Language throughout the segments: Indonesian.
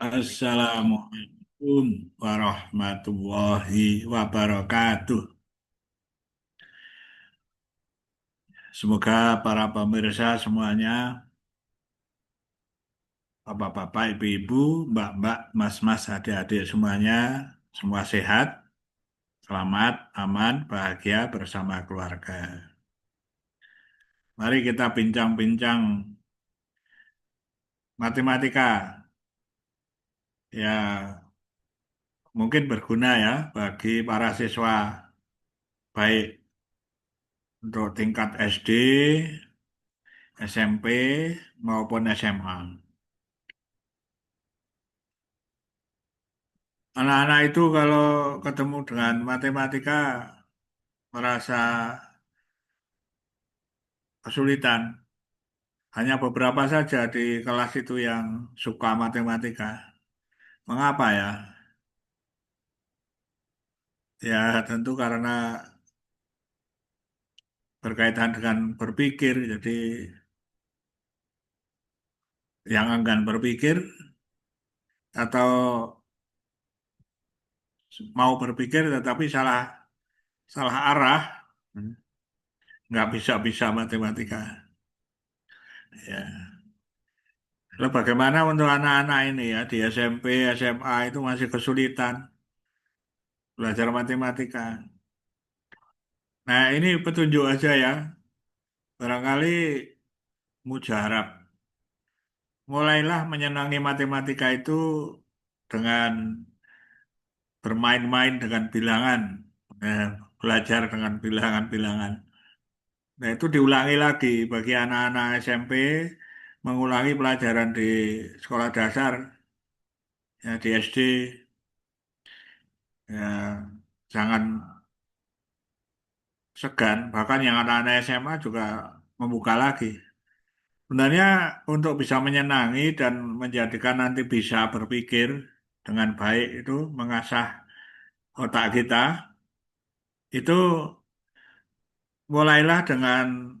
Assalamualaikum warahmatullahi wabarakatuh. Semoga para pemirsa semuanya, bapak-bapak, ibu-ibu, mbak-mbak, mas-mas, adik-adik semuanya, semua sehat, selamat, aman, bahagia bersama keluarga. Mari kita bincang-bincang matematika. Ya, mungkin berguna ya bagi para siswa, baik untuk tingkat SD, SMP, maupun SMA. Anak-anak itu kalau ketemu dengan matematika merasa kesulitan. Hanya beberapa saja di kelas itu yang suka matematika. Mengapa ya? Ya tentu karena berkaitan dengan berpikir. Jadi yang enggan berpikir atau mau berpikir tetapi salah salah arah, nggak bisa-bisa matematika. Ya. Lalu bagaimana untuk anak-anak ini ya di SMP, SMA itu masih kesulitan belajar matematika. Nah, ini petunjuk aja ya. Barangkali mujarab. Mulailah menyenangi matematika itu dengan bermain-main dengan bilangan. Eh, Belajar dengan bilangan-bilangan. Nah, itu diulangi lagi bagi anak-anak SMP, mengulangi pelajaran di sekolah dasar, ya, di SD. Ya, jangan segan. Bahkan yang anak-anak SMA juga membuka lagi. Sebenarnya untuk bisa menyenangi dan menjadikan nanti bisa berpikir dengan baik itu mengasah otak kita itu mulailah dengan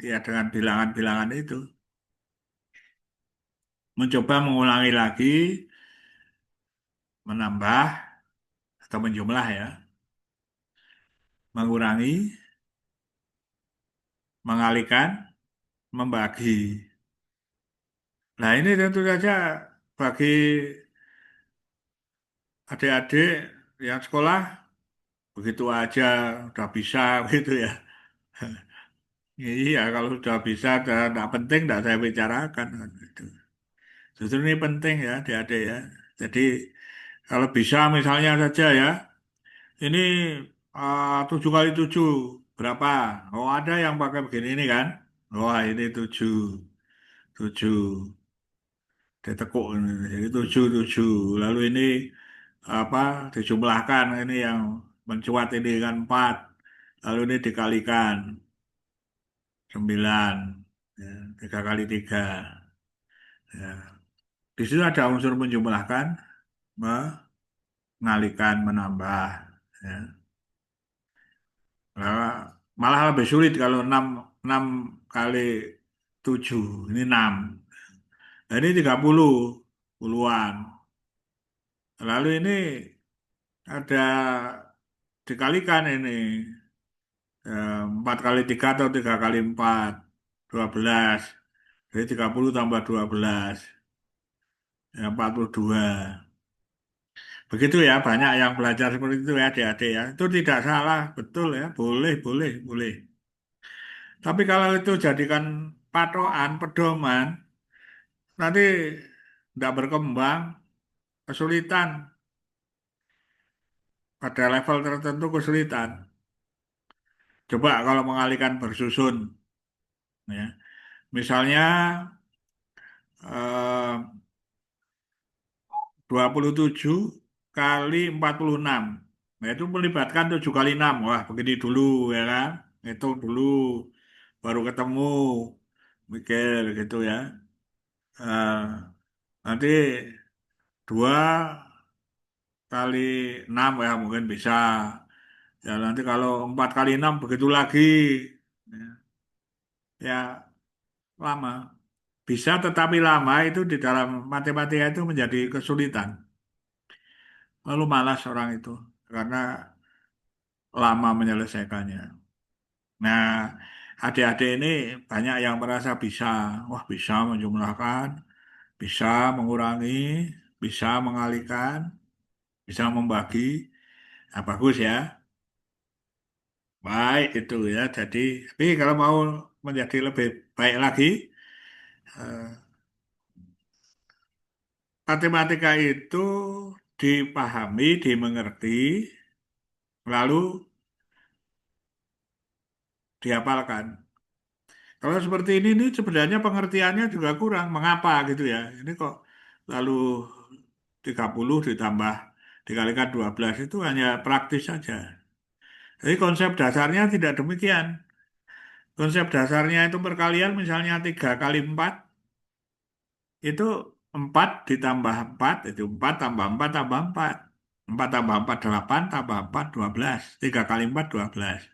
ya dengan bilangan-bilangan itu mencoba mengulangi lagi menambah atau menjumlah ya mengurangi mengalikan membagi. Nah ini tentu saja bagi adik-adik yang sekolah begitu aja udah bisa gitu ya. Iya, kalau sudah bisa dan tidak penting tidak saya bicarakan kan gitu. Justru ini penting ya adik-adik ya. Jadi kalau bisa misalnya saja ya, ini 7 kali 7 berapa? Oh ada yang pakai begini ini kan? Wah ini 7, 7 ditekuk ini. Jadi 7, 7. Lalu ini apa dijumlahkan ini yang mencuat ini kan 4. Lalu ini dikalikan 9. Ya, 3 kali 3. Ya. Di situ ada unsur menjumlahkan, mengalihkan, menambah. Ya. Nah, malah lebih sulit kalau 6 kali 7 ini 6. Nah, ini 30, puluhan. Lalu ini ada dikalikan ini 4 kali 3 atau 3 kali 4, 12. Jadi 30 tambah 12, ya 42. Begitu ya, banyak yang belajar seperti itu ya adik-adik ya. Itu tidak salah, betul ya. Boleh, boleh, boleh. Tapi kalau itu jadikan patokan, pedoman, nanti tidak berkembang, kesulitan. Pada level tertentu kesulitan. Coba kalau mengalihkan bersusun, ya. Misalnya eh, 27 kali 46. Nah, itu melibatkan 7 kali 6. Wah, begini dulu ya kan. Hitung dulu, baru ketemu. Mikir gitu ya. Nanti 2 kali 6 ya mungkin bisa. Ya nanti kalau 4 kali 6 begitu lagi. Ya, ya, lama. bisa tetapi lama itu di dalam matematika itu menjadi kesulitan. Lalu malas orang itu karena lama menyelesaikannya. Nah, adik-adik ini banyak yang merasa bisa, wah bisa menjumlahkan, bisa mengurangi, bisa mengalihkan, bisa membagi. Nah, bagus ya. Baik itu ya. Jadi, tapi kalau mau menjadi lebih baik lagi, eh, matematika itu dipahami, dimengerti, lalu dihafalkan. Kalau seperti ini sebenarnya pengertiannya juga kurang. Mengapa gitu ya? Ini kok lalu 30 ditambah dikalikan 12 itu hanya praktis saja. Jadi konsep dasarnya tidak demikian. Konsep dasarnya itu perkalian misalnya 3 kali 4 itu 4 ditambah 4 itu 4 tambah 4 tambah 4. 4 tambah 4 8 tambah 4 12. 3 kali 4 12.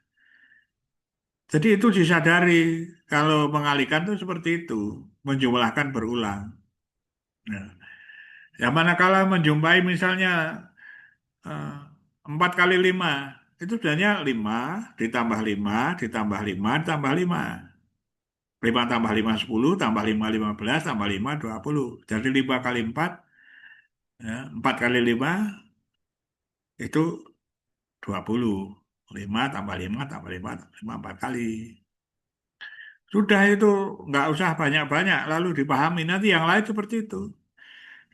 Jadi itu disadari kalau mengalihkan itu seperti itu. Menjumlahkan berulang. Nah, ya manakala menjumpai misalnya eh, 4 kali 5 itu sebenarnya 5 ditambah 5 ditambah 5 ditambah 5. 5 tambah 5 10 tambah 5 15 tambah 5 20. Jadi 5 kali 4 ya, 4 kali 5 itu 20. 5 tambah 5 tambah 5 tambah 5 4 kali. Sudah itu nggak usah banyak-banyak lalu dipahami nanti yang lain seperti itu.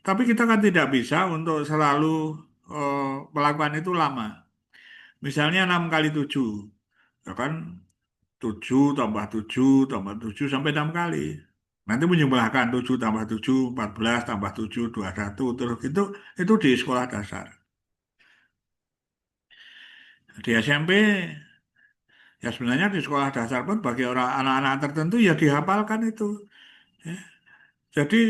Tapi kita kan tidak bisa untuk selalu melakukan itu lama. Misalnya 6 kali 7, ya kan 7 tambah 7 tambah 7 sampai 6 kali. Nanti menjumlahkan 7 tambah 7, 14 tambah 7, 21, terus itu di sekolah dasar. Di SMP, ya sebenarnya di sekolah dasar pun bagi orang anak-anak tertentu ya dihafalkan itu. Ya. Jadi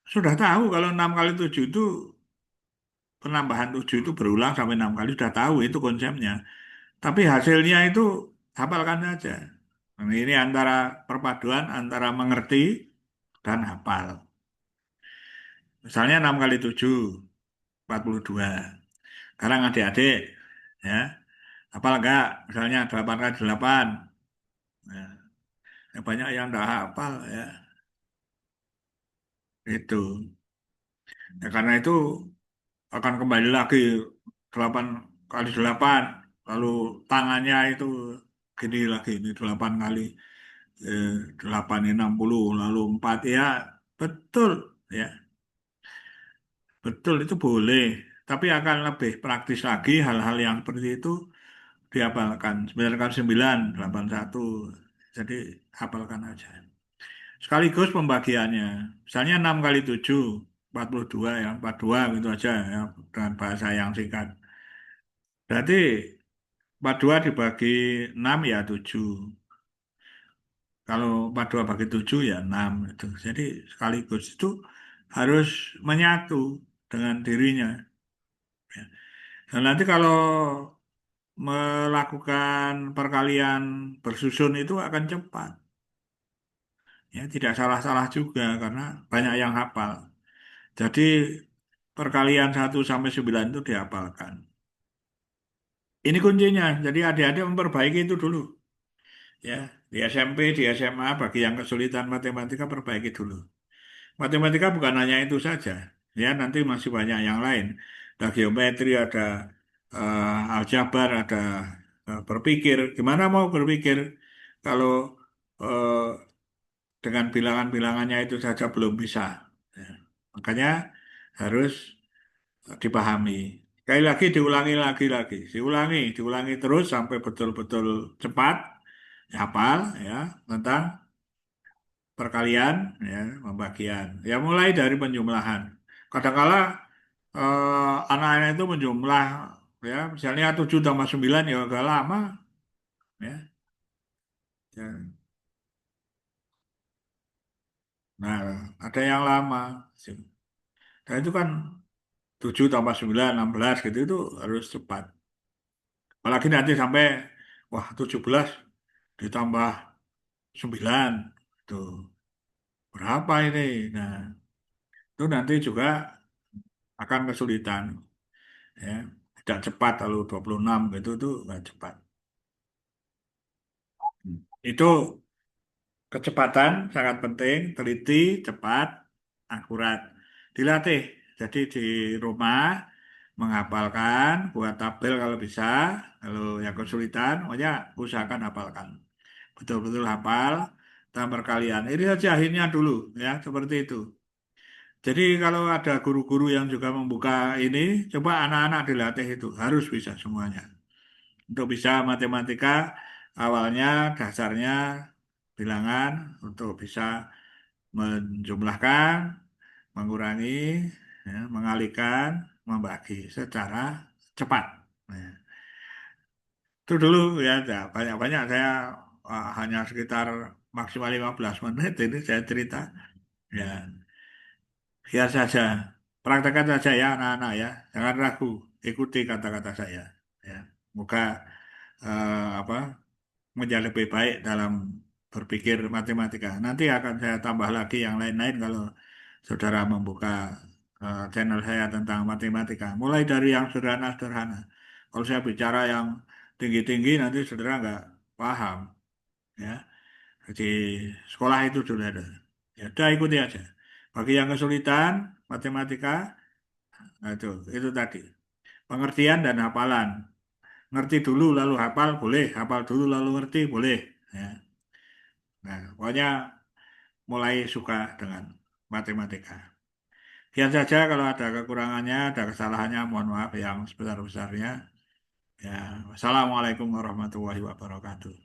sudah tahu kalau 6 kali 7 itu penambahan 7 itu berulang sampai 6 kali, sudah tahu itu konsepnya. Tapi hasilnya itu hafalkan saja. Nah, ini antara perpaduan antara mengerti dan hafal. Misalnya 6 kali 7, 42. Sekarang adik-adik, ya, hafal enggak? Misalnya 8 kali 8. Nah, ya banyak yang enggak hafal, ya. Itu. Ya, karena itu akan kembali lagi 8 kali 8. Lalu tangannya itu gini lagi, ini 8 kali 8 ini 60, lalu 4 ya, betul, ya, betul itu boleh. Tapi akan lebih praktis lagi hal-hal yang seperti itu dihafalkan. 9 kali 9, 81. Jadi hafalkan aja. Sekaligus pembagiannya. Misalnya 6 kali 7, 42 ya, 42 gitu aja ya, dengan bahasa yang singkat. Berarti 42 dibagi 6 ya 7. Kalau 42 bagi 7 ya 6 itu. Jadi sekaligus itu harus menyatu dengan dirinya. Ya. Dan nanti kalau melakukan perkalian bersusun itu akan cepat. Ya, tidak salah-salah juga karena banyak yang hafal. Jadi perkalian 1 sampai 9 itu dihafalkan. Ini kuncinya. Jadi adik-adik memperbaiki itu dulu. Ya, di SMP, di SMA bagi yang kesulitan matematika perbaiki dulu. Matematika bukan hanya itu saja. Ya, nanti masih banyak yang lain. Ada geometri, ada aljabar, ada berpikir. Gimana mau berpikir kalau eh, dengan bilangan-bilangannya itu saja belum bisa. Ya. Makanya harus dipahami. Sekali lagi diulangi lagi, diulangi terus sampai betul-betul cepat, hafal ya tentang perkalian, ya, pembagian. Ya mulai dari penjumlahan. Kadangkala anak-anak itu menjumlah ya misalnya 7 tambah 9 ya agak lama ya. Ya. Nah, ada yang lama. Dan itu kan 7 tambah 9 16 gitu itu harus cepat. Apalagi nanti sampai wah 17 ditambah 9 tuh. berapa ini? Nah, itu nanti juga akan kesulitan, ya. Tidak cepat kalau 26 gitu tuh nggak cepat. Itu kecepatan sangat penting, teliti, cepat, akurat. Dilatih. Jadi di rumah menghafalkan, buat tabel kalau bisa. Kalau yang kesulitan, pokoknya usahakan hafalkan. Betul-betul hafal, tanpa perkalian. Ini saja akhirnya dulu, ya, seperti itu. Jadi kalau ada guru-guru yang juga membuka ini, coba anak-anak dilatih itu. Harus bisa semuanya. Untuk bisa matematika, awalnya dasarnya bilangan, untuk bisa menjumlahkan, mengurangi, ya, mengalihkan, membagi secara cepat. Nah, itu dulu ya, banyak-banyak saya hanya sekitar maksimal 15 menit ini saya cerita. Ya, biar saja. Praktekkan saja ya anak-anak ya. Jangan ragu, ikuti kata-kata saya. Ya, moga apa menjadi lebih baik dalam berpikir matematika. Nanti akan saya tambah lagi yang lain-lain kalau saudara membuka channel saya tentang matematika. Mulai dari yang sederhana-sederhana. Kalau saya bicara yang tinggi-tinggi nanti saudara nggak paham. Ya, jadi sekolah itu sudah ada. Ya, udah ikuti aja. Bagi yang kesulitan matematika, nah itu tadi. Pengertian dan hafalan. Ngerti dulu lalu hafal boleh, hafal dulu lalu ngerti boleh. Ya. Nah, pokoknya mulai suka dengan matematika. Sekian saja kalau ada kekurangannya, ada kesalahannya, mohon maaf yang sebesar-besarnya. Ya, wassalamualaikum warahmatullahi wabarakatuh.